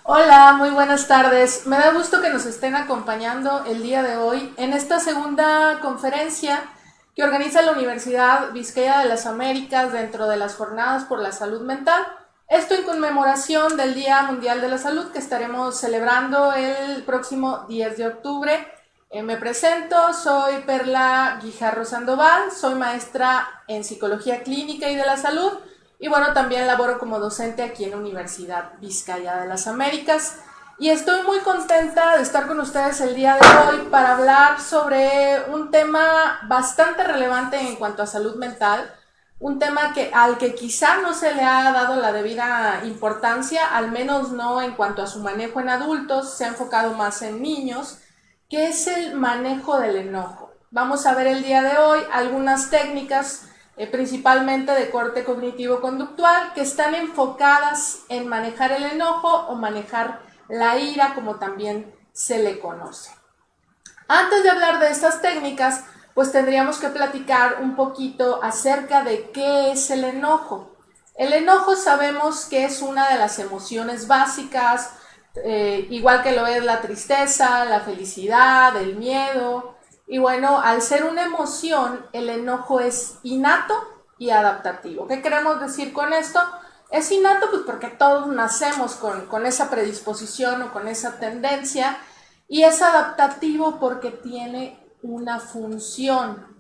Hola, muy buenas tardes. Me da gusto que nos estén acompañando el día de hoy en esta segunda conferencia que organiza la Universidad Vizcaya de las Américas dentro de las Jornadas por la Salud Mental. Esto en conmemoración del Día Mundial de la Salud que estaremos celebrando el próximo 10 de octubre. Me presento, soy Perla Guijarro Sandoval, soy maestra en Psicología Clínica y de la Salud y bueno, también laboro como docente aquí en la Universidad Vizcaya de las Américas. Y estoy muy contenta de estar con ustedes el día de hoy para hablar sobre un tema bastante relevante en cuanto a salud mental, un tema al que quizá no se le ha dado la debida importancia, al menos no en cuanto a su manejo en adultos, se ha enfocado más en niños, que es el manejo del enojo. Vamos a ver el día de hoy algunas técnicas principalmente de corte cognitivo-conductual, que están enfocadas en manejar el enojo o manejar la ira, como también se le conoce. Antes de hablar de estas técnicas, pues tendríamos que platicar un poquito acerca de qué es el enojo. El enojo sabemos que es una de las emociones básicas, igual que lo es la tristeza, la felicidad, el miedo. Y bueno, al ser una emoción, el enojo es innato y adaptativo. ¿Qué queremos decir con esto? Es innato pues porque todos nacemos con esa predisposición o con esa tendencia, y es adaptativo porque tiene una función.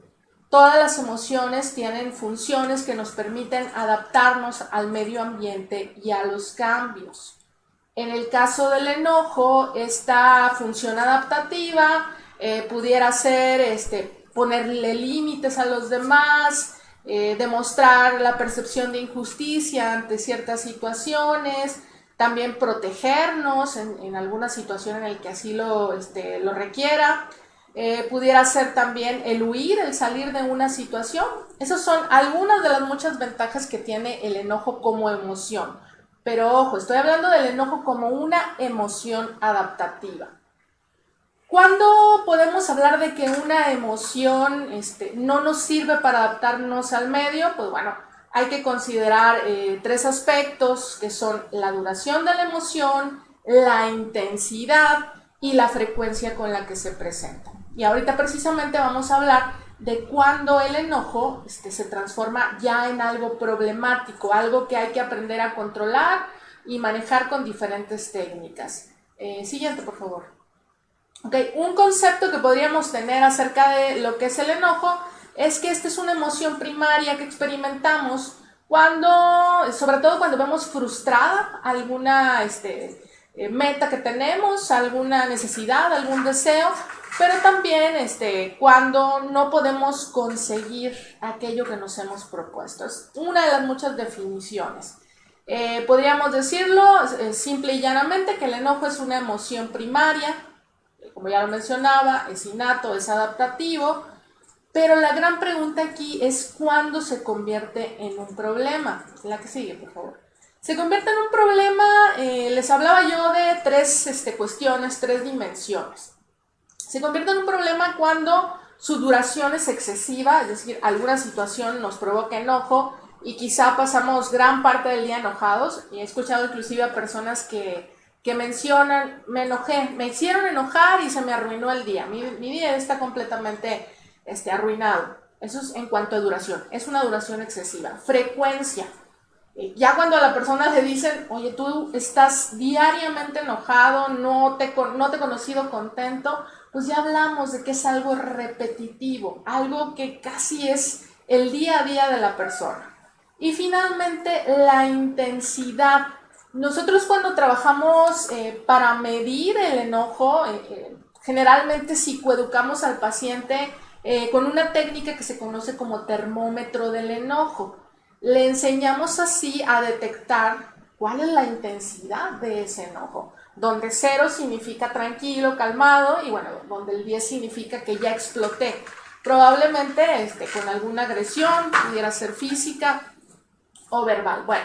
Todas las emociones tienen funciones que nos permiten adaptarnos al medio ambiente y a los cambios. En el caso del enojo, esta función adaptativa pudiera ser ponerle límites a los demás, demostrar la percepción de injusticia ante ciertas situaciones, también protegernos en alguna situación en la que así lo requiera. Pudiera ser también el huir, el salir de una situación. Esas son algunas de las muchas ventajas que tiene el enojo como emoción. Pero ojo, estoy hablando del enojo como una emoción adaptativa. ¿Cuándo podemos hablar de que una emoción no nos sirve para adaptarnos al medio? Pues bueno, hay que considerar tres aspectos que son la duración de la emoción, la intensidad y la frecuencia con la que se presenta. Y ahorita precisamente vamos a hablar de cuándo el enojo se transforma ya en algo problemático, algo que hay que aprender a controlar y manejar con diferentes técnicas. Siguiente, por favor. Okay, un concepto que podríamos tener acerca de lo que es el enojo es que esta es una emoción primaria que experimentamos sobre todo cuando vemos frustrada alguna meta que tenemos, alguna necesidad, algún deseo, pero también cuando no podemos conseguir aquello que nos hemos propuesto. Es una de las muchas definiciones. Podríamos decirlo simple y llanamente que el enojo es una emoción primaria, como ya lo mencionaba, es innato, es adaptativo, pero la gran pregunta aquí es cuándo se convierte en un problema. La que sigue, por favor. Se convierte en un problema, les hablaba yo de tres cuestiones, tres dimensiones. Se convierte en un problema cuando su duración es excesiva, es decir, alguna situación nos provoca enojo y quizá pasamos gran parte del día enojados. Y he escuchado inclusive a personas que mencionan, me enojé, me hicieron enojar y se me arruinó el día. Mi día está completamente arruinado. Eso es en cuanto a duración. Es una duración excesiva. Frecuencia. Ya cuando a la persona le dicen, oye, tú estás diariamente enojado, no te he conocido contento, pues ya hablamos de que es algo repetitivo, algo que casi es el día a día de la persona. Y finalmente, la intensidad. Nosotros cuando trabajamos para medir el enojo, generalmente psicoeducamos al paciente con una técnica que se conoce como termómetro del enojo. Le enseñamos así a detectar cuál es la intensidad de ese enojo, donde 0 significa tranquilo, calmado, y bueno, donde el 10 significa que ya exploté. Probablemente con alguna agresión, pudiera ser física o verbal. Bueno,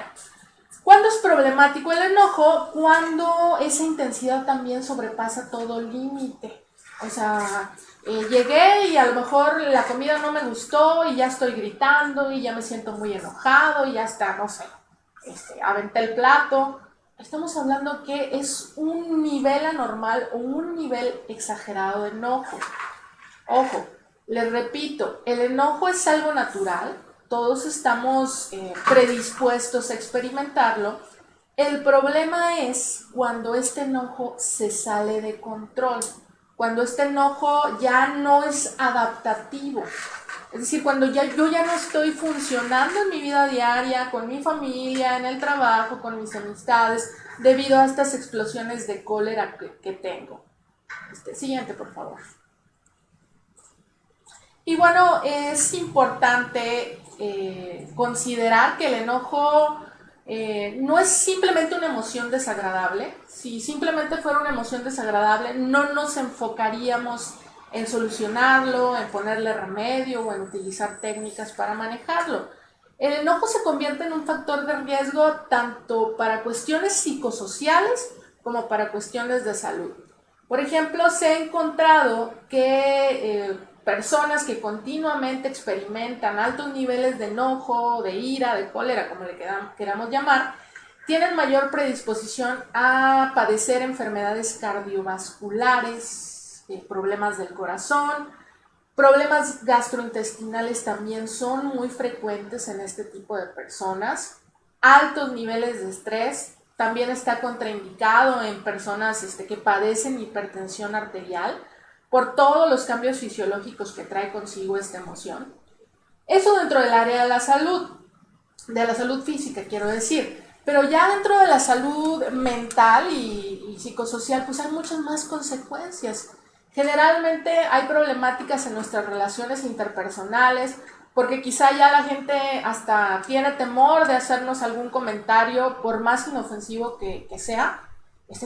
¿cuándo es problemático el enojo? Cuando esa intensidad también sobrepasa todo límite. O sea, llegué y a lo mejor la comida no me gustó y ya estoy gritando y ya me siento muy enojado y ya está, no sé, aventé el plato. estamos hablando que es un nivel anormal o un nivel exagerado de enojo. Ojo, les repito, el enojo es algo natural, todos estamos predispuestos a experimentarlo. El problema es cuando este enojo se sale de control, cuando este enojo ya no es adaptativo. Es decir, cuando yo ya no estoy funcionando en mi vida diaria, con mi familia, en el trabajo, con mis amistades, debido a estas explosiones de cólera que tengo. Siguiente, por favor. Y bueno, es importante considerar que el enojo no es simplemente una emoción desagradable. Si simplemente fuera una emoción desagradable, no nos enfocaríamos en solucionarlo, en ponerle remedio o en utilizar técnicas para manejarlo. El enojo se convierte en un factor de riesgo tanto para cuestiones psicosociales como para cuestiones de salud. Por ejemplo, se ha encontrado que personas que continuamente experimentan altos niveles de enojo, de ira, de cólera, como le queramos llamar, tienen mayor predisposición a padecer enfermedades cardiovasculares, problemas del corazón, problemas gastrointestinales también son muy frecuentes en este tipo de personas, altos niveles de estrés, también está contraindicado en personas que padecen hipertensión arterial por todos los cambios fisiológicos que trae consigo esta emoción. Eso dentro del área de la salud física, quiero decir. Pero ya dentro de la salud mental y psicosocial, pues hay muchas más consecuencias. Generalmente hay problemáticas en nuestras relaciones interpersonales, porque quizá ya la gente hasta tiene temor de hacernos algún comentario, por más inofensivo que sea.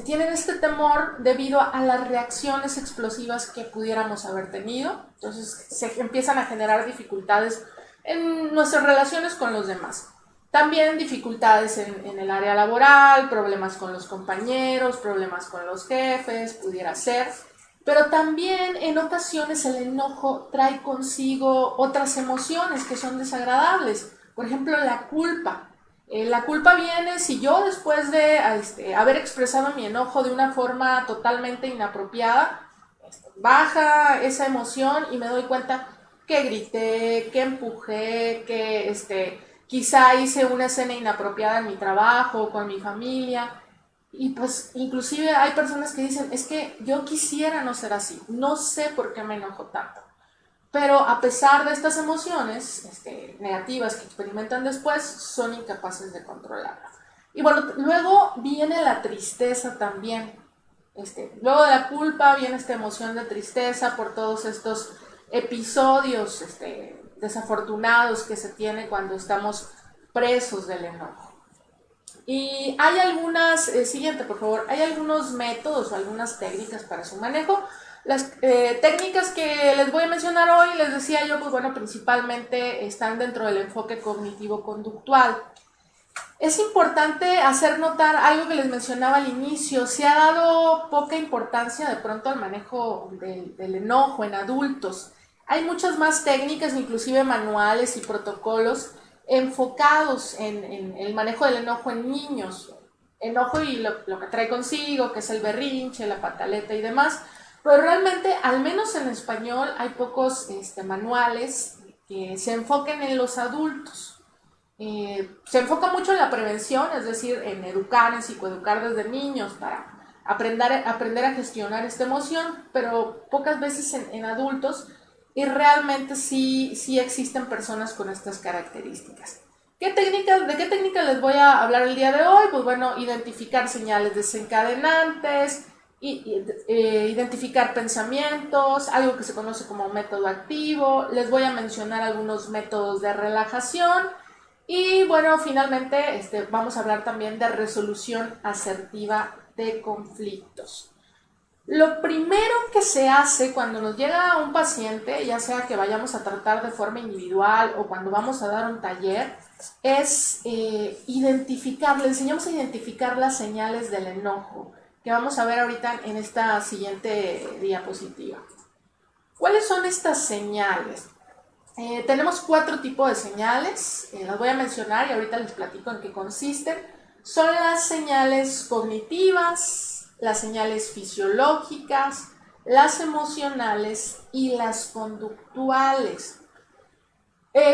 Tienen este temor debido a las reacciones explosivas que pudiéramos haber tenido. Entonces se empiezan a generar dificultades en nuestras relaciones con los demás. También dificultades en el área laboral, problemas con los compañeros, problemas con los jefes, pudiera ser. Pero también en ocasiones el enojo trae consigo otras emociones que son desagradables. Por ejemplo, la culpa. La culpa viene si yo después de haber expresado mi enojo de una forma totalmente inapropiada, baja esa emoción y me doy cuenta que grité, que empujé, que quizá hice una escena inapropiada en mi trabajo, con mi familia. Y pues inclusive hay personas que dicen, es que yo quisiera no ser así, no sé por qué me enojo tanto. Pero a pesar de estas emociones negativas que experimentan después, son incapaces de controlarlas. Y bueno, luego viene la tristeza también. Luego de la culpa viene esta emoción de tristeza por todos estos episodios desafortunados que se tiene cuando estamos presos del enojo. Y hay algunas, siguiente por favor, hay algunos métodos o algunas técnicas para su manejo. Las técnicas que les voy a mencionar hoy, les decía yo, pues bueno, principalmente están dentro del enfoque cognitivo-conductual. Es importante hacer notar algo que les mencionaba al inicio, se ha dado poca importancia de pronto al manejo del enojo en adultos. Hay muchas más técnicas, inclusive manuales y protocolos enfocados en el manejo del enojo en niños. Enojo y lo que trae consigo, que es el berrinche, la pataleta y demás. Pero realmente, al menos en español, hay pocos manuales que se enfoquen en los adultos. Se enfoca mucho en la prevención, es decir, en educar, en psicoeducar desde niños para aprender a gestionar esta emoción, pero pocas veces en adultos, y realmente sí existen personas con estas características. ¿De qué técnicas les voy a hablar el día de hoy? Pues bueno, identificar señales desencadenantes, identificar pensamientos, algo que se conoce como método activo. Les voy a mencionar algunos métodos de relajación y bueno, finalmente vamos a hablar también de resolución asertiva de conflictos. Lo primero que se hace cuando nos llega un paciente, ya sea que vayamos a tratar de forma individual o cuando vamos a dar un taller, es identificar, le enseñamos a identificar las señales del enojo, que vamos a ver ahorita en esta siguiente diapositiva. ¿Cuáles son estas señales? Tenemos 4 tipos de señales, las voy a mencionar y ahorita les platico en qué consisten. son las señales cognitivas, las señales fisiológicas, las emocionales y las conductuales.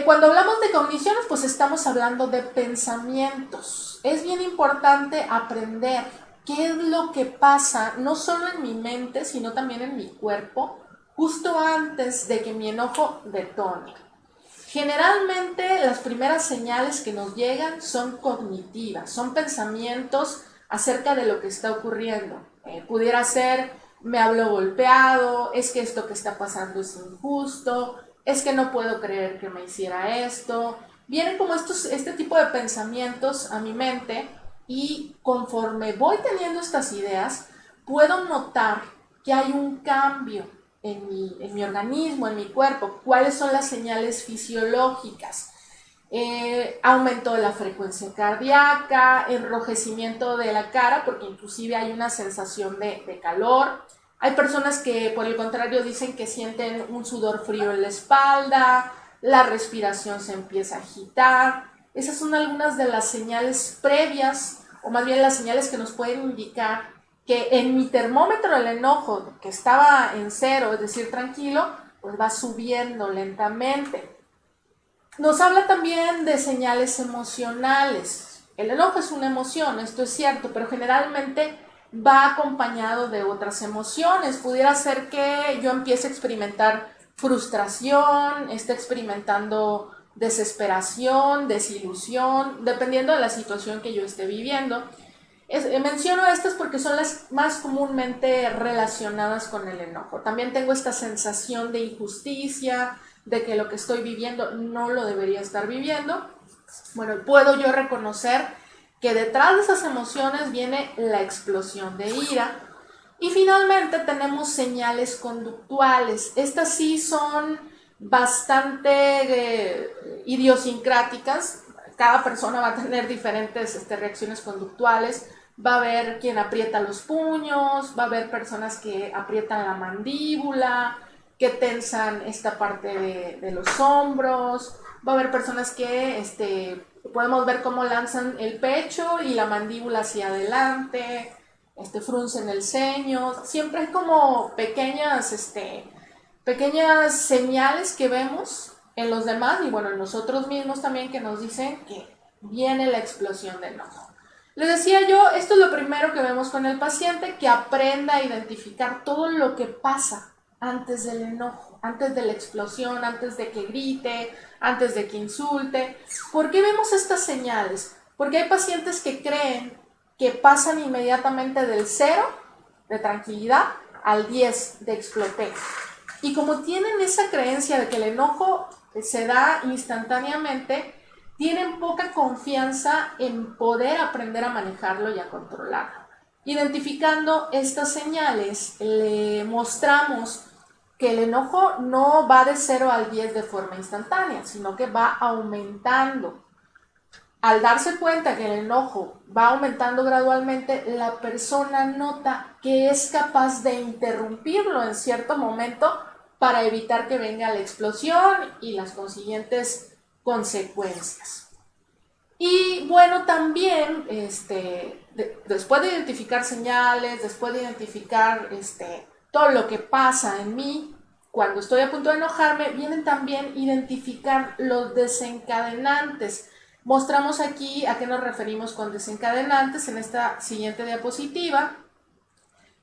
Cuando hablamos de cogniciones, pues estamos hablando de pensamientos. Es bien importante aprender qué es lo que pasa, no solo en mi mente, sino también en mi cuerpo, justo antes de que mi enojo detone. Generalmente las primeras señales que nos llegan son cognitivas, son pensamientos acerca de lo que está ocurriendo. Pudiera ser, me hablo golpeado, es que esto que está pasando es injusto, es que no puedo creer que me hiciera esto. Vienen como este tipo de pensamientos a mi mente y conforme voy teniendo estas ideas, puedo notar que hay un cambio en mi organismo, en mi cuerpo. ¿Cuáles son las señales fisiológicas? Aumento de la frecuencia cardíaca, enrojecimiento de la cara, porque inclusive hay una sensación de calor. Hay personas que por el contrario dicen que sienten un sudor frío en la espalda, la respiración se empieza a agitar. Esas son algunas de las señales previas, o más bien las señales que nos pueden indicar que en mi termómetro el enojo, que estaba en 0, es decir, tranquilo, pues va subiendo lentamente. Nos habla también de señales emocionales. El enojo es una emoción, esto es cierto, pero generalmente va acompañado de otras emociones. Pudiera ser que yo empiece a experimentar frustración, esté experimentando desesperación, desilusión, dependiendo de la situación que yo esté viviendo. Menciono estas porque son las más comúnmente relacionadas con el enojo. También tengo esta sensación de injusticia, de que lo que estoy viviendo no lo debería estar viviendo. Bueno, puedo yo reconocer que detrás de esas emociones viene la explosión de ira. Y finalmente tenemos señales conductuales. Estas sí son bastante idiosincráticas. Cada persona va a tener diferentes reacciones conductuales. Va a haber quien aprieta los puños, va a haber personas que aprietan la mandíbula, que tensan esta parte de los hombros, va a haber personas que podemos ver cómo lanzan el pecho y la mandíbula hacia adelante, fruncen el ceño. Siempre hay como pequeñas señales que vemos en los demás y bueno, en nosotros mismos también, que nos dicen que viene la explosión de enojo. Les decía yo, esto es lo primero que vemos con el paciente, que aprenda a identificar todo lo que pasa antes del enojo, antes de la explosión, antes de que grite, antes de que insulte. ¿Por qué vemos estas señales? Porque hay pacientes que creen que pasan inmediatamente del 0, de tranquilidad, al 10, de exploté. Y como tienen esa creencia de que el enojo se da instantáneamente, tienen poca confianza en poder aprender a manejarlo y a controlarlo. Identificando estas señales, le mostramos que el enojo no va de 0 al 10 de forma instantánea, sino que va aumentando. Al darse cuenta que el enojo va aumentando gradualmente, la persona nota que es capaz de interrumpirlo en cierto momento para evitar que venga la explosión y las consiguientes consecuencias. Y bueno, también después de identificar señales, después de identificar todo lo que pasa en mí cuando estoy a punto de enojarme, vienen también identificar los desencadenantes. Mostramos aquí a qué nos referimos con desencadenantes en esta siguiente diapositiva.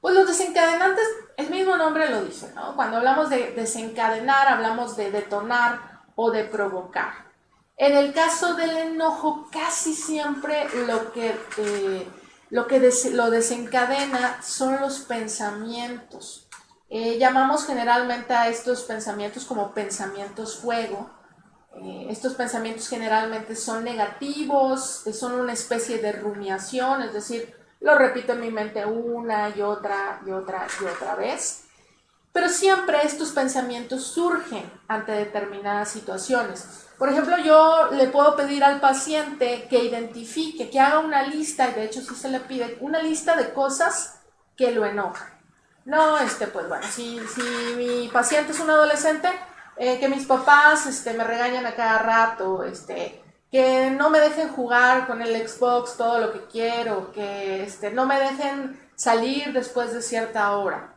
Pues los desencadenantes, el mismo nombre lo dice, ¿no? Cuando hablamos de desencadenar, hablamos de detonar o de provocar. En el caso del enojo, casi siempre lo desencadena son los pensamientos. Llamamos generalmente a estos pensamientos como pensamientos fuego. Estos pensamientos generalmente son negativos, son una especie de rumiación, es decir, lo repito en mi mente una y otra y otra y otra vez. Pero siempre estos pensamientos surgen ante determinadas situaciones. Por ejemplo, yo le puedo pedir al paciente que identifique, que haga una lista, y de hecho sí se le pide, una lista de cosas que lo enojan. No, pues bueno, si mi paciente es un adolescente, que mis papás me regañan a cada rato, que no me dejen jugar con el Xbox todo lo que quiero, que no me dejen salir después de cierta hora.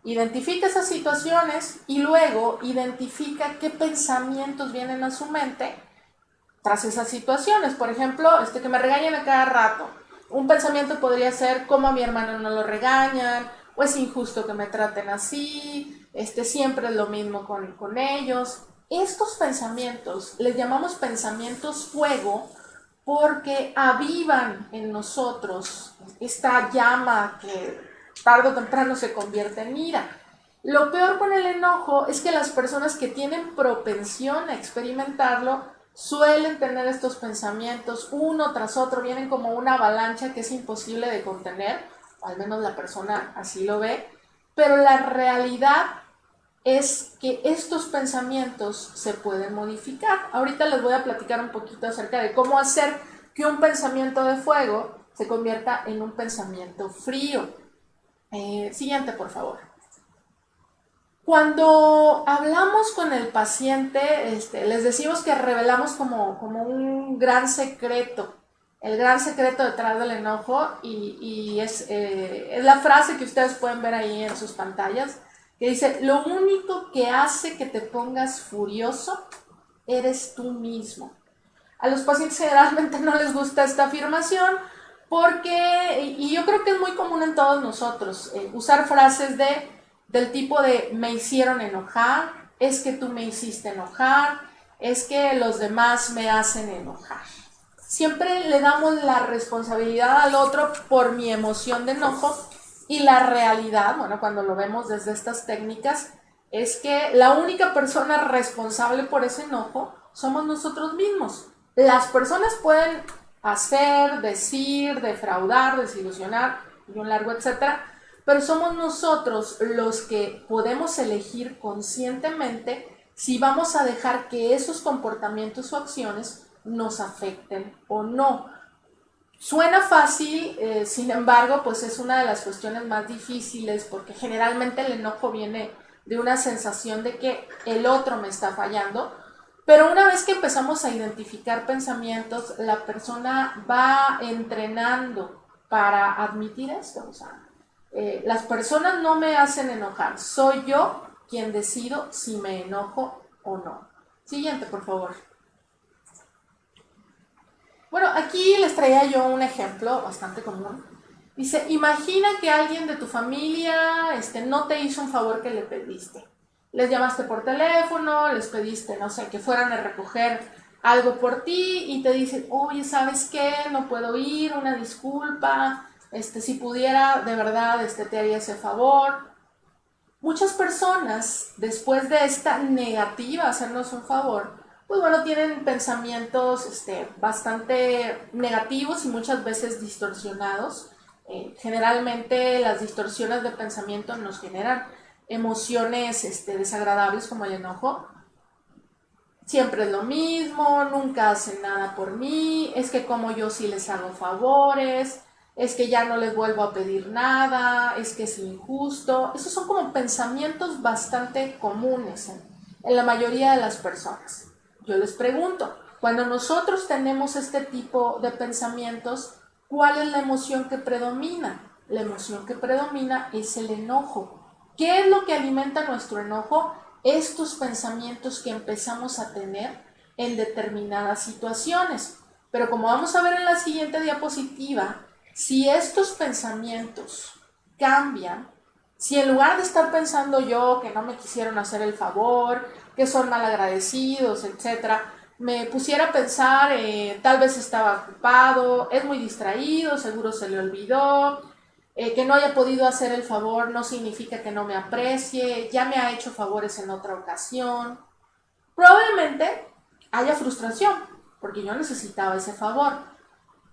Identifica esas situaciones y luego identifica qué pensamientos vienen a su mente tras esas situaciones. Por ejemplo, que me regañen a cada rato. Un pensamiento podría ser cómo a mi hermano no lo regañan, o es injusto que me traten así, siempre es lo mismo con ellos. Estos pensamientos les llamamos pensamientos fuego porque avivan en nosotros esta llama que tarde o temprano se convierte en ira. Lo peor con el enojo es que las personas que tienen propensión a experimentarlo suelen tener estos pensamientos uno tras otro, vienen como una avalancha que es imposible de contener, o al menos la persona así lo ve, pero la realidad es que estos pensamientos se pueden modificar. Ahorita les voy a platicar un poquito acerca de cómo hacer que un pensamiento de fuego se convierta en un pensamiento frío. Siguiente, por favor. Cuando hablamos con el paciente, les decimos que revelamos como un gran secreto, el gran secreto detrás del enojo, y es la frase que ustedes pueden ver ahí en sus pantallas, que dice: lo único que hace que te pongas furioso eres tú mismo. A los pacientes generalmente no les gusta esta afirmación porque, y yo creo que es muy común en todos nosotros, usar frases del tipo de me hicieron enojar, es que tú me hiciste enojar, es que los demás me hacen enojar. Siempre le damos la responsabilidad al otro por mi emoción de enojo, y la realidad, bueno, cuando lo vemos desde estas técnicas, es que la única persona responsable por ese enojo somos nosotros mismos. Las personas pueden hacer, decir, defraudar, desilusionar y un largo etcétera, pero somos nosotros los que podemos elegir conscientemente si vamos a dejar que esos comportamientos o acciones nos afecten o no. Suena fácil, sin embargo, pues es una de las cuestiones más difíciles porque generalmente el enojo viene de una sensación de que el otro me está fallando, pero una vez que empezamos a identificar pensamientos, la persona va entrenando para admitir esto. O sea, las personas no me hacen enojar, soy yo quien decido si me enojo o no. Siguiente, por favor. Bueno, aquí les traía yo un ejemplo bastante común. Dice, imagina que alguien de tu familia no te hizo un favor que le pediste. Les llamaste por teléfono, les pediste, no sé, que fueran a recoger algo por ti y te dicen, oye, ¿sabes qué? No puedo ir, una disculpa, si pudiera, de verdad, te haría ese favor. Muchas personas, después de esta negativa a hacernos un favor, pues bueno, tienen pensamientos bastante negativos y muchas veces distorsionados. Generalmente las distorsiones de pensamiento nos generan emociones desagradables como el enojo. Siempre es lo mismo, nunca hacen nada por mí, es que como yo sí les hago favores, es que ya no les vuelvo a pedir nada, es que es injusto. Esos son como pensamientos bastante comunes en la mayoría de las personas. Yo les pregunto, cuando nosotros tenemos este tipo de pensamientos, ¿cuál es la emoción que predomina? La emoción que predomina es el enojo. ¿Qué es lo que alimenta nuestro enojo? Estos pensamientos que empezamos a tener en determinadas situaciones. Pero como vamos a ver en la siguiente diapositiva, si estos pensamientos cambian, si en lugar de estar pensando yo que no me quisieron hacer el favor, que son malagradecidos, etc., me pusiera a pensar, tal vez estaba ocupado, es muy distraído, seguro se le olvidó, que no haya podido hacer el favor no significa que no me aprecie, ya me ha hecho favores en otra ocasión. Probablemente haya frustración, porque yo necesitaba ese favor,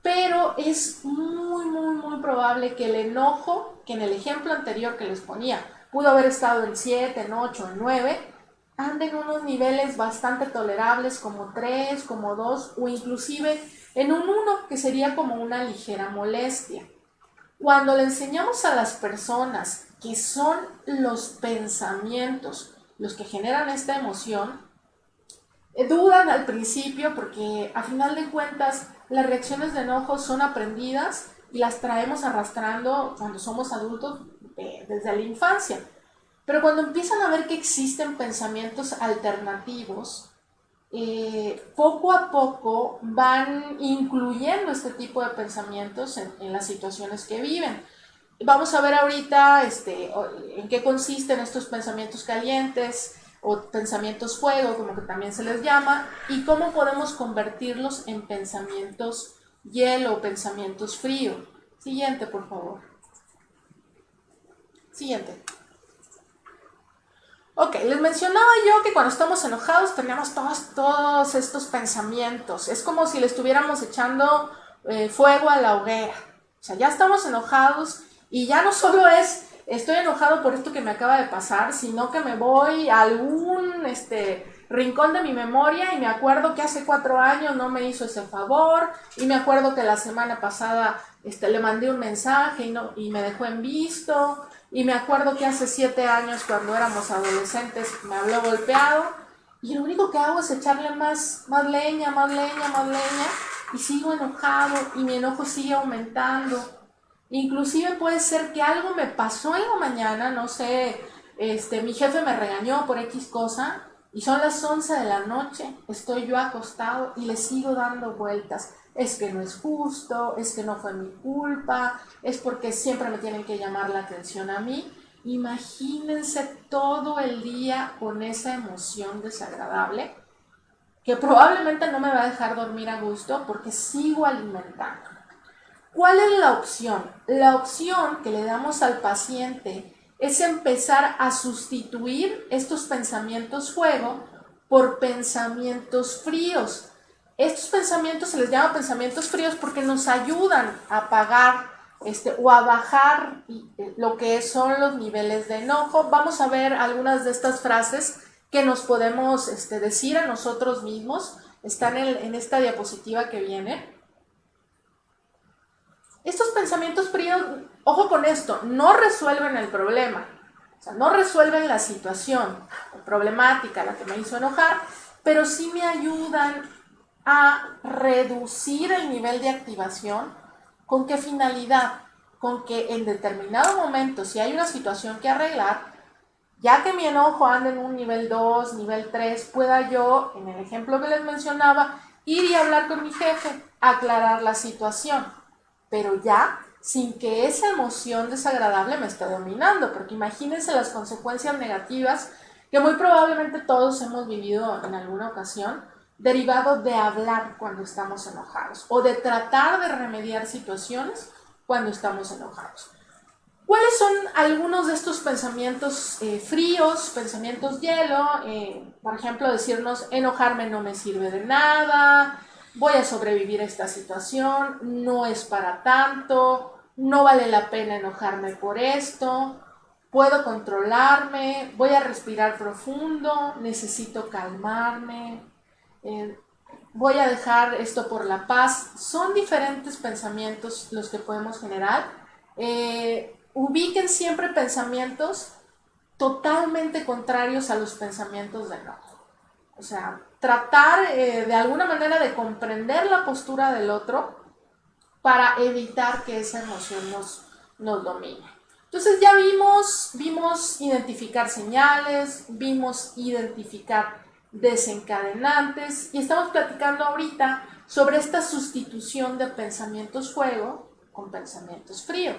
pero es muy probable que el enojo, que en el ejemplo anterior que les ponía, pudo haber estado en 7, en 8, en 9, ande en unos niveles bastante tolerables como 3, como 2 o inclusive en un 1, que sería como una ligera molestia. Cuando le enseñamos a las personas que son los pensamientos los que generan esta emoción, dudan al principio porque a final de cuentas las reacciones de enojo son aprendidas y las traemos arrastrando cuando somos adultos desde la infancia. Pero cuando empiezan a ver que existen pensamientos alternativos, poco a poco van incluyendo este tipo de pensamientos en las situaciones que viven. Vamos a ver ahorita en qué consisten estos pensamientos calientes o pensamientos fuego, como que también se les llama, y cómo podemos convertirlos en pensamientos hielo o pensamientos frío. Siguiente, por favor. Siguiente. Ok, les mencionaba yo que cuando estamos enojados tenemos todos estos pensamientos. Es como si le estuviéramos echando fuego a la hoguera. O sea, ya estamos enojados y ya no solo es estoy enojado por esto que me acaba de pasar, sino que me voy a algún rincón de mi memoria y me acuerdo que hace 4 años no me hizo ese favor y me acuerdo que la semana pasada le mandé un mensaje y me dejó en visto. Y me acuerdo que hace 7 años, cuando éramos adolescentes, me habló golpeado. Y lo único que hago es echarle más leña, más leña. Y sigo enojado y mi enojo sigue aumentando. Inclusive puede ser que algo me pasó en la mañana, no sé, mi jefe me regañó por X cosa. Y son las 11 de la noche, estoy yo acostado y le sigo dando vueltas. Es que no es justo, es que no fue mi culpa, es porque siempre me tienen que llamar la atención a mí. Imagínense todo el día con esa emoción desagradable que probablemente no me va a dejar dormir a gusto porque sigo alimentando. ¿Cuál es la opción? La opción que le damos al paciente es empezar a sustituir estos pensamientos fuego por pensamientos fríos. Estos pensamientos se les llama pensamientos fríos porque nos ayudan a apagar o a bajar lo que son los niveles de enojo. Vamos a ver algunas de estas frases que nos podemos decir a nosotros mismos. Están en esta diapositiva que viene. Estos pensamientos fríos, ojo con esto, no resuelven el problema, o sea, no resuelven la situación problemática, la que me hizo enojar, pero sí me ayudan a reducir el nivel de activación. ¿Con qué finalidad? Con que en determinado momento, si hay una situación que arreglar, ya que mi enojo anda en un nivel 2, nivel 3, pueda yo, en el ejemplo que les mencionaba, ir y hablar con mi jefe, aclarar la situación, pero ya sin que esa emoción desagradable me esté dominando, porque imagínense las consecuencias negativas que muy probablemente todos hemos vivido en alguna ocasión, derivado de hablar cuando estamos enojados o de tratar de remediar situaciones cuando estamos enojados. ¿Cuáles son algunos de estos pensamientos fríos, pensamientos hielo? Por ejemplo, decirnos, enojarme no me sirve de nada, voy a sobrevivir a esta situación, no es para tanto, no vale la pena enojarme por esto, puedo controlarme, voy a respirar profundo, necesito calmarme, eh, voy a dejar esto por la paz. Son diferentes pensamientos los que podemos generar. Ubiquen siempre pensamientos totalmente contrarios a los pensamientos de enojo. O sea, tratar de alguna manera de comprender la postura del otro para evitar que esa emoción nos domine. Entonces ya vimos identificar señales, vimos identificar desencadenantes y estamos platicando ahorita sobre esta sustitución de pensamientos fuego con pensamientos frío.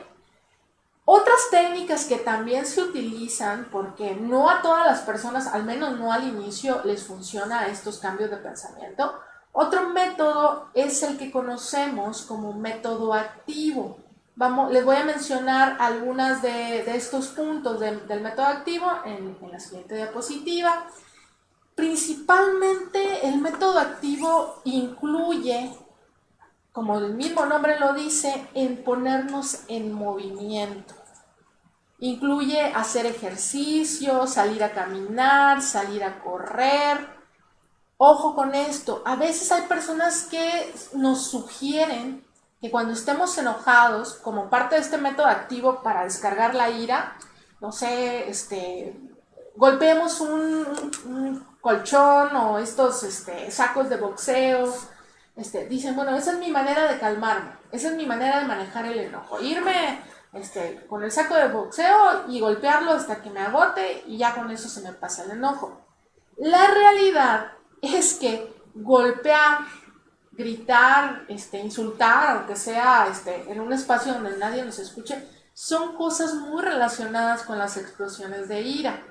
Otras técnicas que también se utilizan, porque no a todas las personas, al menos no al inicio, les funciona estos cambios de pensamiento. Otro método es el que conocemos como método activo. Les voy a mencionar algunas de estos puntos del método activo en la siguiente diapositiva. Principalmente el método activo incluye, como el mismo nombre lo dice, en ponernos en movimiento. Incluye hacer ejercicio, salir a caminar, salir a correr. Ojo con esto, a veces hay personas que nos sugieren que cuando estemos enojados, como parte de este método activo para descargar la ira, no sé, golpeemos colchón o estos sacos de boxeo. Dicen, bueno, esa es mi manera de calmarme, esa es mi manera de manejar el enojo, irme con el saco de boxeo y golpearlo hasta que me agote y ya con eso se me pasa el enojo. La realidad es que golpear, gritar, insultar, aunque sea en un espacio donde nadie nos escuche, son cosas muy relacionadas con las explosiones de ira.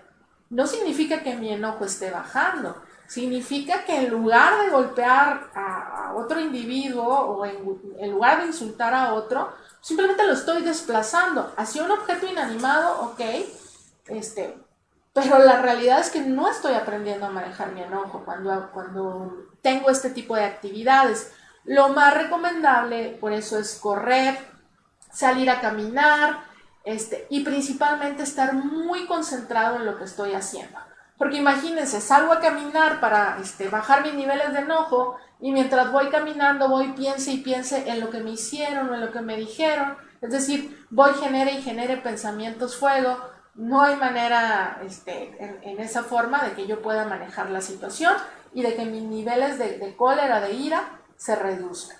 No significa que mi enojo esté bajando, significa que en lugar de golpear a otro individuo o en lugar de insultar a otro, simplemente lo estoy desplazando hacia un objeto inanimado, ok, pero la realidad es que no estoy aprendiendo a manejar mi enojo cuando tengo este tipo de actividades. Lo más recomendable, por eso, es correr, salir a caminar, y principalmente estar muy concentrado en lo que estoy haciendo. Porque imagínense, salgo a caminar para bajar mis niveles de enojo y mientras voy caminando voy piense y piense en lo que me hicieron o en lo que me dijeron. Es decir, voy genere y genere pensamientos fuego. No hay manera en esa forma de que yo pueda manejar la situación y de que mis niveles de cólera, de ira, se reduzcan.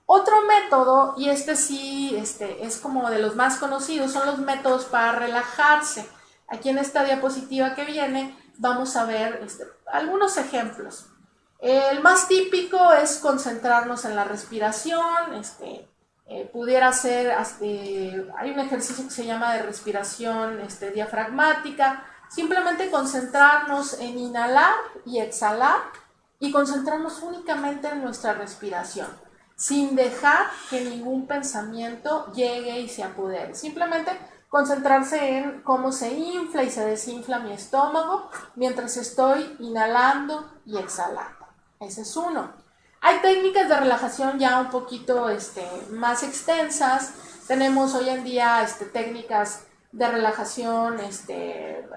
Otro método, y sí es como de los más conocidos, son los métodos para relajarse. Aquí en esta diapositiva que viene vamos a ver algunos ejemplos. El más típico es concentrarnos en la respiración. Pudiera ser, hay un ejercicio que se llama de respiración diafragmática. Simplemente concentrarnos en inhalar y exhalar y concentrarnos únicamente en nuestra respiración, sin dejar que ningún pensamiento llegue y se apodere. Simplemente concentrarse en cómo se infla y se desinfla mi estómago mientras estoy inhalando y exhalando. Ese es uno. Hay técnicas de relajación ya un poquito más extensas. Tenemos hoy en día técnicas de relajación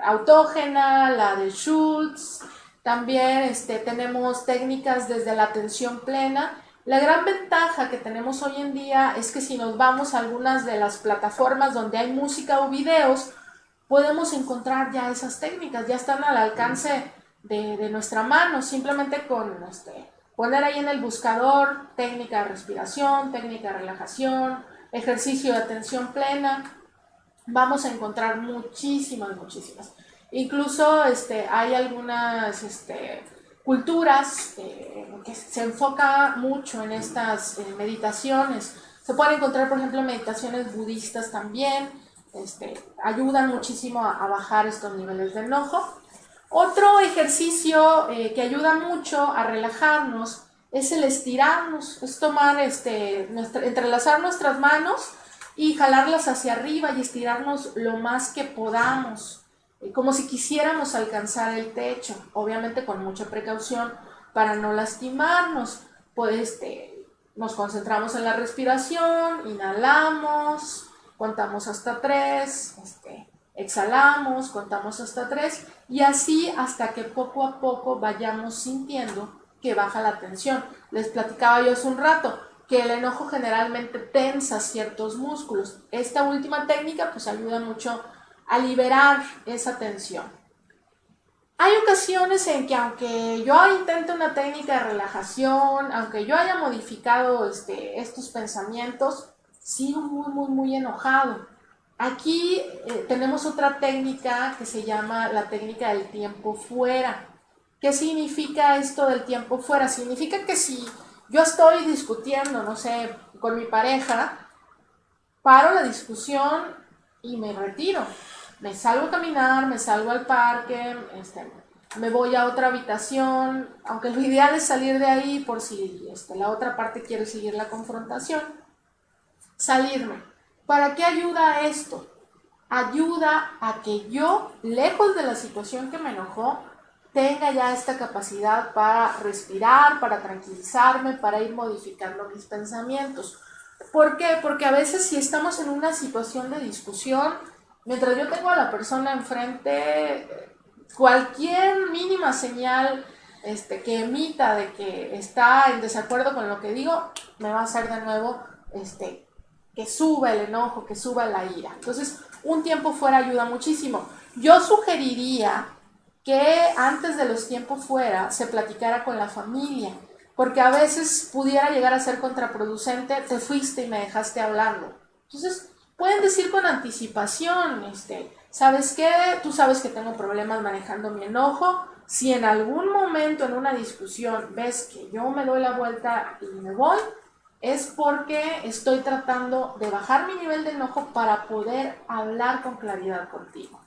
autógena, la de Schultz. También tenemos técnicas desde la atención plena. La gran ventaja que tenemos hoy en día es que si nos vamos a algunas de las plataformas donde hay música o videos, podemos encontrar ya esas técnicas, ya están al alcance de nuestra mano, simplemente con poner ahí en el buscador técnica de respiración, técnica de relajación, ejercicio de atención plena, vamos a encontrar muchísimas. Incluso hay algunas culturas que se enfoca mucho en estas meditaciones. Se pueden encontrar, por ejemplo, meditaciones budistas también, ayudan muchísimo a bajar estos niveles de enojo. Otro ejercicio que ayuda mucho a relajarnos es el estirarnos, es tomar, entrelazar nuestras manos y jalarlas hacia arriba y estirarnos lo más que podamos, como si quisiéramos alcanzar el techo, obviamente con mucha precaución para no lastimarnos. Pues nos concentramos en la respiración, inhalamos, contamos hasta 3, exhalamos, contamos hasta 3 y así hasta que poco a poco vayamos sintiendo que baja la tensión. Les platicaba yo hace un rato que el enojo generalmente tensa ciertos músculos. Esta última técnica pues ayuda mucho a liberar esa tensión. Hay ocasiones en que aunque yo intente una técnica de relajación, aunque yo haya modificado estos pensamientos, sigo muy enojado. Aquí tenemos otra técnica que se llama la técnica del tiempo fuera. ¿Qué significa esto del tiempo fuera? Significa que si yo estoy discutiendo, no sé, con mi pareja, paro la discusión y me retiro. Me salgo a caminar, me salgo al parque, me voy a otra habitación, aunque lo ideal es salir de ahí por si la otra parte quiere seguir la confrontación. Salirme. ¿Para qué ayuda esto? Ayuda a que yo, lejos de la situación que me enojó, tenga ya esta capacidad para respirar, para tranquilizarme, para ir modificando mis pensamientos. ¿Por qué? Porque a veces si estamos en una situación de discusión, mientras yo tengo a la persona enfrente, cualquier mínima señal que emita de que está en desacuerdo con lo que digo, me va a hacer de nuevo que suba el enojo, que suba la ira. Entonces, un tiempo fuera ayuda muchísimo. Yo sugeriría que antes de los tiempos fuera se platicara con la familia, porque a veces pudiera llegar a ser contraproducente, te fuiste y me dejaste hablando. Entonces, pueden decir con anticipación, ¿sabes qué? Tú sabes que tengo problemas manejando mi enojo. Si en algún momento en una discusión ves que yo me doy la vuelta y me voy, es porque estoy tratando de bajar mi nivel de enojo para poder hablar con claridad contigo.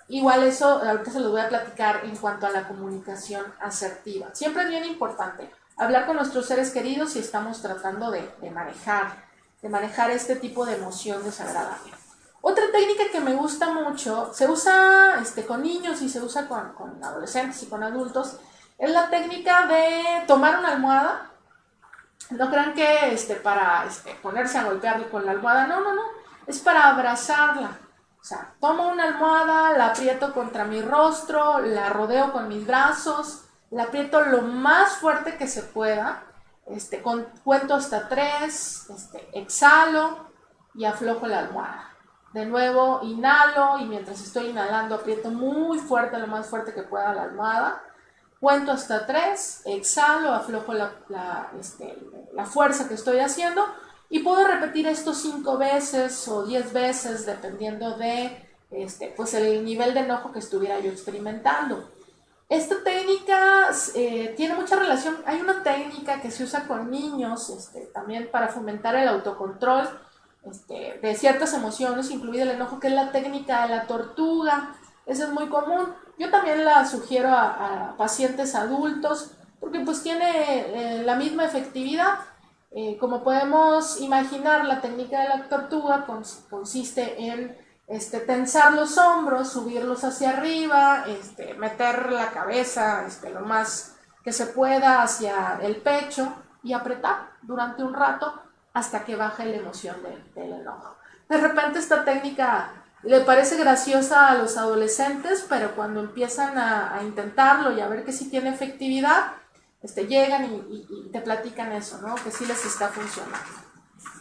Igual eso, ahorita se los voy a platicar en cuanto a la comunicación asertiva. Siempre es bien importante hablar con nuestros seres queridos si estamos tratando de manejar este tipo de emoción desagradable. Otra técnica que me gusta mucho, se usa con niños y se usa con adolescentes y con adultos, es la técnica de tomar una almohada. No crean que para ponerse a golpearle con la almohada, no, es para abrazarla. O sea, tomo una almohada, la aprieto contra mi rostro, la rodeo con mis brazos, la aprieto lo más fuerte que se pueda, cuento hasta 3, exhalo y aflojo la almohada. De nuevo inhalo y mientras estoy inhalando aprieto muy fuerte, lo más fuerte que pueda la almohada. Cuento hasta 3, exhalo, aflojo la fuerza que estoy haciendo y puedo repetir esto 5 veces o 10 veces dependiendo de pues el nivel de enojo que estuviera yo experimentando. Esta técnica tiene mucha relación, hay una técnica que se usa con niños también para fomentar el autocontrol de ciertas emociones, incluido el enojo, que es la técnica de la tortuga. Esa es muy común. Yo también la sugiero a pacientes adultos porque pues tiene la misma efectividad. Como podemos imaginar, la técnica de la tortuga consiste en tensar los hombros, subirlos hacia arriba, meter la cabeza lo más que se pueda hacia el pecho y apretar durante un rato hasta que baje la emoción del enojo. De repente esta técnica le parece graciosa a los adolescentes, pero cuando empiezan a intentarlo y a ver que sí tiene efectividad, llegan y te platican eso, ¿no? Que sí les está funcionando.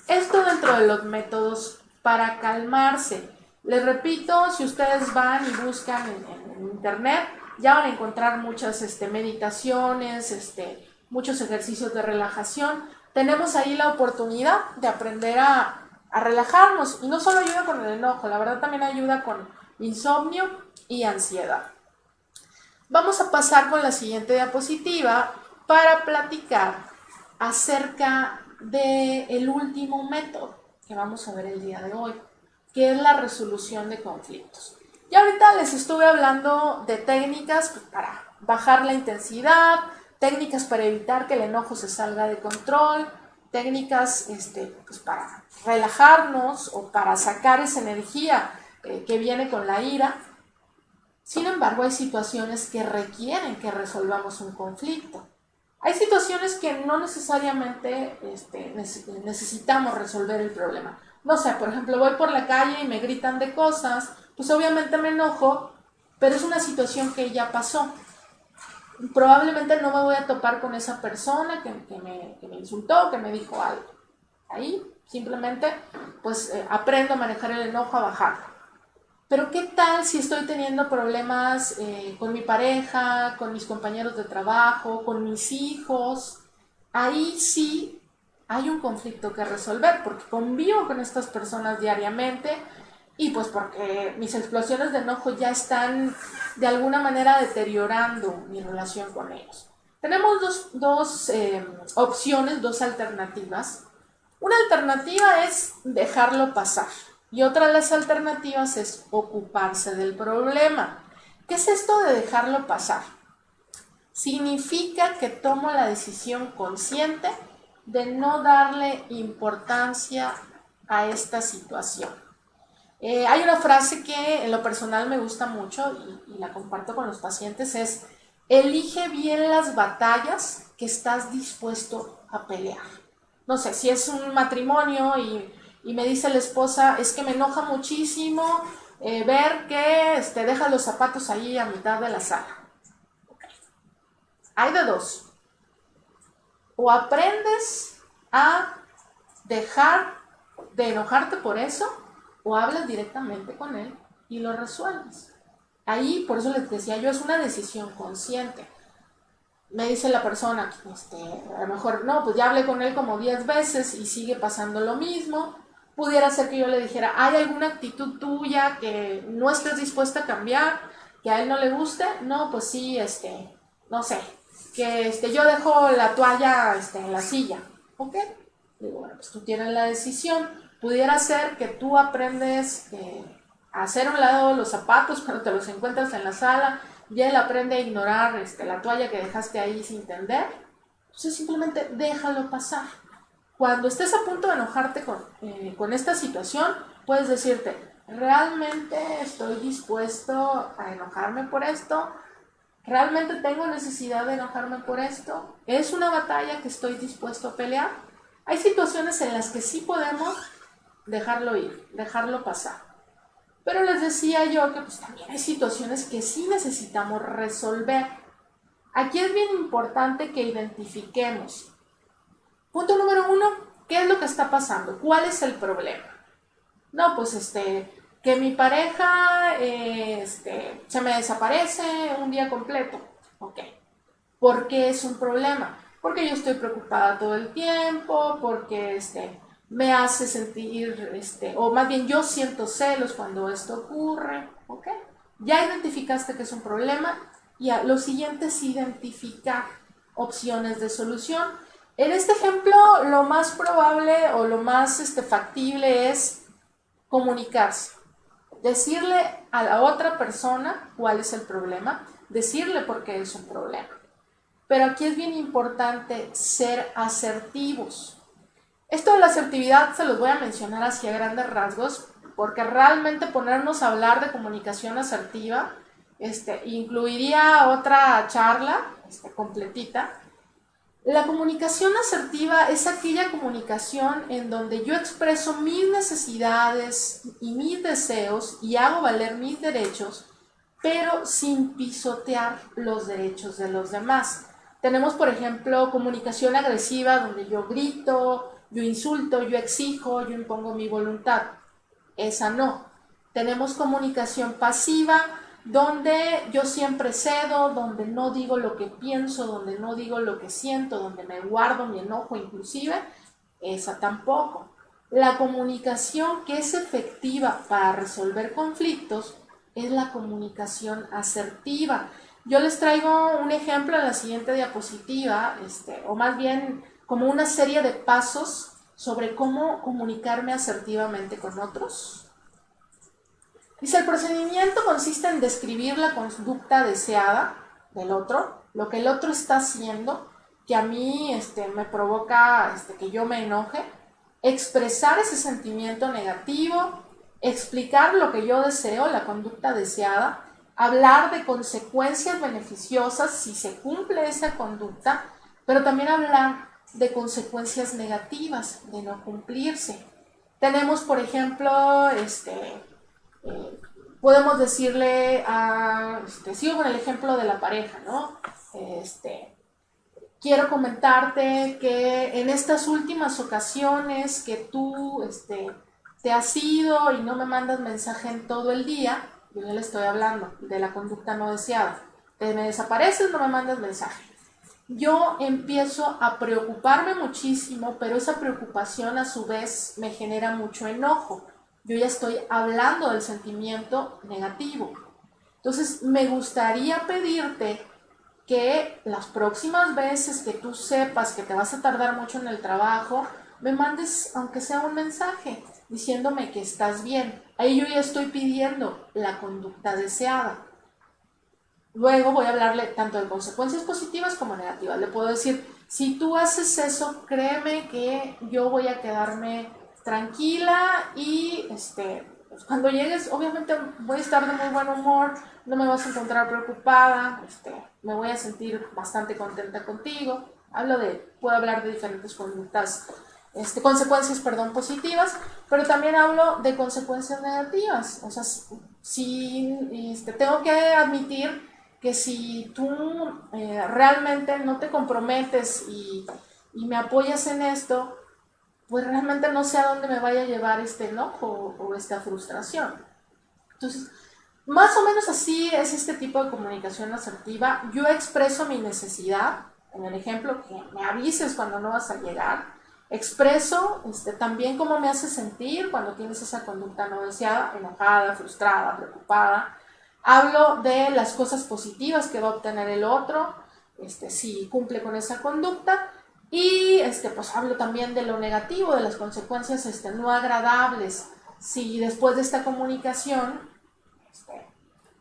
Esto dentro de los métodos para calmarse. Les repito, si ustedes van y buscan en internet, ya van a encontrar muchas meditaciones, muchos ejercicios de relajación. Tenemos ahí la oportunidad de aprender a relajarnos. Y no solo ayuda con el enojo, la verdad también ayuda con insomnio y ansiedad. Vamos a pasar con la siguiente diapositiva para platicar acerca del último método que vamos a ver el día de hoy, que es la resolución de conflictos. Y ahorita les estuve hablando de técnicas para bajar la intensidad, técnicas para evitar que el enojo se salga de control, técnicas pues para relajarnos o para sacar esa energía que viene con la ira. Sin embargo, hay situaciones que requieren que resolvamos un conflicto. Hay situaciones que no necesariamente necesitamos resolver el problema. No sé, por ejemplo, voy por la calle y me gritan de cosas, pues obviamente me enojo, pero es una situación que ya pasó. Probablemente no me voy a topar con esa persona que me insultó, que me dijo algo. Ahí simplemente pues aprendo a manejar el enojo, a bajarlo. Pero ¿qué tal si estoy teniendo problemas con mi pareja, con mis compañeros de trabajo, con mis hijos? Ahí sí hay un conflicto que resolver porque convivo con estas personas diariamente y pues porque mis explosiones de enojo ya están de alguna manera deteriorando mi relación con ellos. Tenemos dos opciones, dos alternativas. Una alternativa es dejarlo pasar. Y otra de las alternativas es ocuparse del problema. ¿Qué es esto de dejarlo pasar? Significa que tomo la decisión consciente de no darle importancia a esta situación. Hay una frase que en lo personal me gusta mucho y la comparto con los pacientes, es: elige bien las batallas que estás dispuesto a pelear. No sé, si es un matrimonio y me dice la esposa, es que me enoja muchísimo ver que deja los zapatos ahí a mitad de la sala. Okay. Hay de dos. O aprendes a dejar de enojarte por eso, o hablas directamente con él y lo resuelves. Ahí, por eso les decía yo, es una decisión consciente. Me dice la persona, a lo mejor, no, pues ya hablé con él como 10 veces y sigue pasando lo mismo. Pudiera ser que yo le dijera, ¿hay alguna actitud tuya que no estés dispuesta a cambiar, que a él no le guste? No, pues sí, no sé, que yo dejo la toalla en la silla, ¿ok? Digo, bueno, pues tú tienes la decisión. Pudiera ser que tú aprendes a hacer a un lado los zapatos cuando te los encuentras en la sala, y él aprende a ignorar la toalla que dejaste ahí sin tender. Entonces simplemente déjalo pasar. Cuando estés a punto de enojarte con esta situación, puedes decirte, ¿realmente estoy dispuesto a enojarme por esto? ¿Realmente tengo necesidad de enojarme por esto? ¿Es una batalla que estoy dispuesto a pelear? Hay situaciones en las que sí podemos dejarlo ir, dejarlo pasar. Pero les decía yo que pues también hay situaciones que sí necesitamos resolver. Aquí es bien importante que identifiquemos. Punto número 1, ¿qué es lo que está pasando? ¿Cuál es el problema? No, pues que mi pareja se me desaparece un día completo. Ok. ¿Por qué es un problema? Porque yo estoy preocupada todo el tiempo, porque me hace sentir, o más bien yo siento celos cuando esto ocurre, ¿ok? Ya identificaste que es un problema y lo siguiente es identificar opciones de solución. En este ejemplo, lo más probable o lo más factible es comunicarse. Decirle a la otra persona cuál es el problema, decirle por qué es un problema. Pero aquí es bien importante ser asertivos. Esto de la asertividad se los voy a mencionar así a grandes rasgos, porque realmente ponernos a hablar de comunicación asertiva incluiría otra charla completita. La comunicación asertiva es aquella comunicación en donde yo expreso mis necesidades y mis deseos y hago valer mis derechos, pero sin pisotear los derechos de los demás. Tenemos, por ejemplo, comunicación agresiva donde yo grito, yo insulto, yo exijo, yo impongo mi voluntad. Esa no. Tenemos comunicación pasiva donde yo siempre cedo, donde no digo lo que pienso, donde no digo lo que siento, donde me guardo mi enojo inclusive. Esa tampoco. La comunicación que es efectiva para resolver conflictos es la comunicación asertiva. Yo les traigo un ejemplo en la siguiente diapositiva, o más bien como una serie de pasos sobre cómo comunicarme asertivamente con otros. Dice, el procedimiento consiste en describir la conducta deseada del otro, lo que el otro está haciendo, que a mí me provoca que yo me enoje, expresar ese sentimiento negativo, explicar lo que yo deseo, la conducta deseada, hablar de consecuencias beneficiosas si se cumple esa conducta, pero también hablar de consecuencias negativas de no cumplirse. Tenemos, por ejemplo, podemos decirle a, sigo con el ejemplo de la pareja, ¿no? Quiero comentarte que en estas últimas ocasiones que tú te has ido y no me mandas mensaje en todo el día, yo ya le estoy hablando de la conducta no deseada. Te me desapareces, no me mandas mensaje. Yo empiezo a preocuparme muchísimo, pero esa preocupación a su vez me genera mucho enojo. Yo ya estoy hablando del sentimiento negativo. Entonces, me gustaría pedirte que las próximas veces que tú sepas que te vas a tardar mucho en el trabajo, me mandes, aunque sea un mensaje, diciéndome que estás bien. Ahí yo ya estoy pidiendo la conducta deseada. Luego voy a hablarle tanto de consecuencias positivas como negativas. Le puedo decir, si tú haces eso, créeme que yo voy a quedarme tranquila y pues cuando llegues, obviamente voy a estar de muy buen humor, no me vas a encontrar preocupada, me voy a sentir bastante contenta contigo. Puedo hablar de diferentes conductas, consecuencias, perdón, positivas, pero también hablo de consecuencias negativas. O sea, si tengo que admitir que si tú realmente no te comprometes y me apoyas en esto, pues realmente no sé a dónde me vaya a llevar este enojo o esta frustración. Entonces, Más o menos así es este tipo de comunicación asertiva. Yo expreso mi necesidad, en el ejemplo, que me avises cuando no vas a llegar. Expreso también cómo me hace sentir cuando tienes esa conducta no deseada, enojada, frustrada, preocupada. Hablo de las cosas positivas que va a obtener el otro, si cumple con esa conducta. Y pues hablo también de lo negativo, de las consecuencias no agradables. Si después de esta comunicación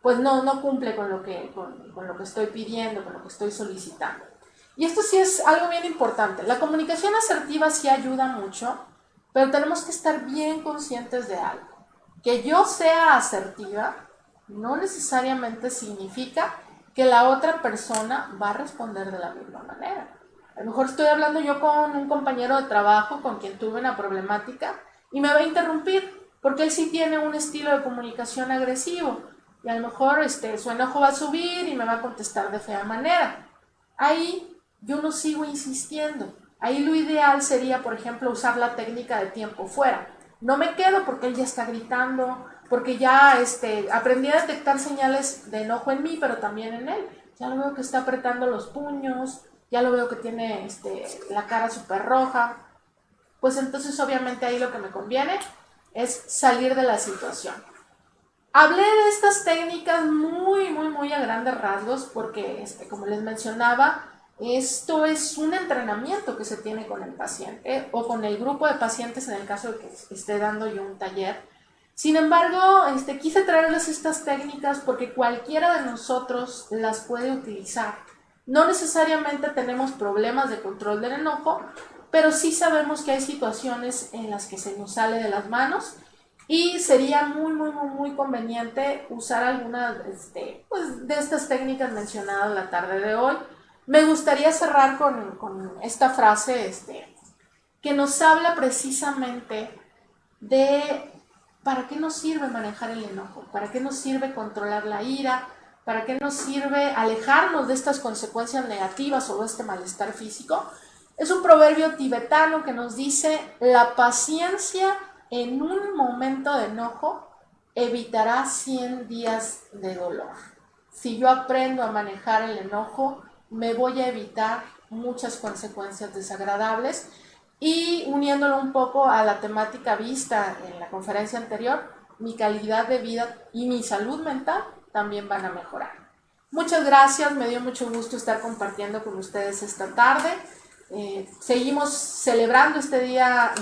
pues no cumple con lo que estoy pidiendo, con lo que estoy solicitando. Y esto sí es algo bien importante. La comunicación asertiva sí ayuda mucho, pero tenemos que estar bien conscientes de algo. Que yo sea asertiva no necesariamente significa que la otra persona va a responder de la misma manera. A lo mejor estoy hablando yo con un compañero de trabajo con quien tuve una problemática y me va a interrumpir porque él sí tiene un estilo de comunicación agresivo y a lo mejor su enojo va a subir y me va a contestar de fea manera. Ahí yo no sigo insistiendo. Ahí lo ideal sería, por ejemplo, usar la técnica de tiempo fuera. No me quedo porque él ya está gritando, porque ya aprendí a detectar señales de enojo en mí, pero también en él. Ya lo veo que está apretando los puños, ya lo veo que tiene la cara súper roja. Pues entonces obviamente ahí lo que me conviene es salir de la situación. Hablé de estas técnicas muy a grandes rasgos porque, como les mencionaba, esto es un entrenamiento que se tiene con el paciente o con el grupo de pacientes en el caso de que esté dando yo un taller. Sin embargo, quise traerles estas técnicas porque cualquiera de nosotros las puede utilizar. No necesariamente tenemos problemas de control del enojo, pero sí sabemos que hay situaciones en las que se nos sale de las manos y sería muy conveniente usar alguna pues, de estas técnicas mencionadas la tarde de hoy. Me gustaría cerrar con esta frase que nos habla precisamente de para qué nos sirve manejar el enojo, para qué nos sirve controlar la ira, para qué nos sirve alejarnos de estas consecuencias negativas o de este malestar físico. Es un proverbio tibetano que nos dice: la paciencia en un momento de enojo evitará 100 días de dolor. Si yo aprendo a manejar el enojo, me voy a evitar muchas consecuencias desagradables. Y uniéndolo un poco a la temática vista en la conferencia anterior, mi calidad de vida y mi salud mental también van a mejorar. Muchas gracias, me dio mucho gusto estar compartiendo con ustedes esta tarde. Seguimos celebrando este Día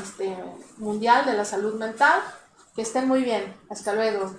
Mundial de la Salud Mental. Que estén muy bien. Hasta luego.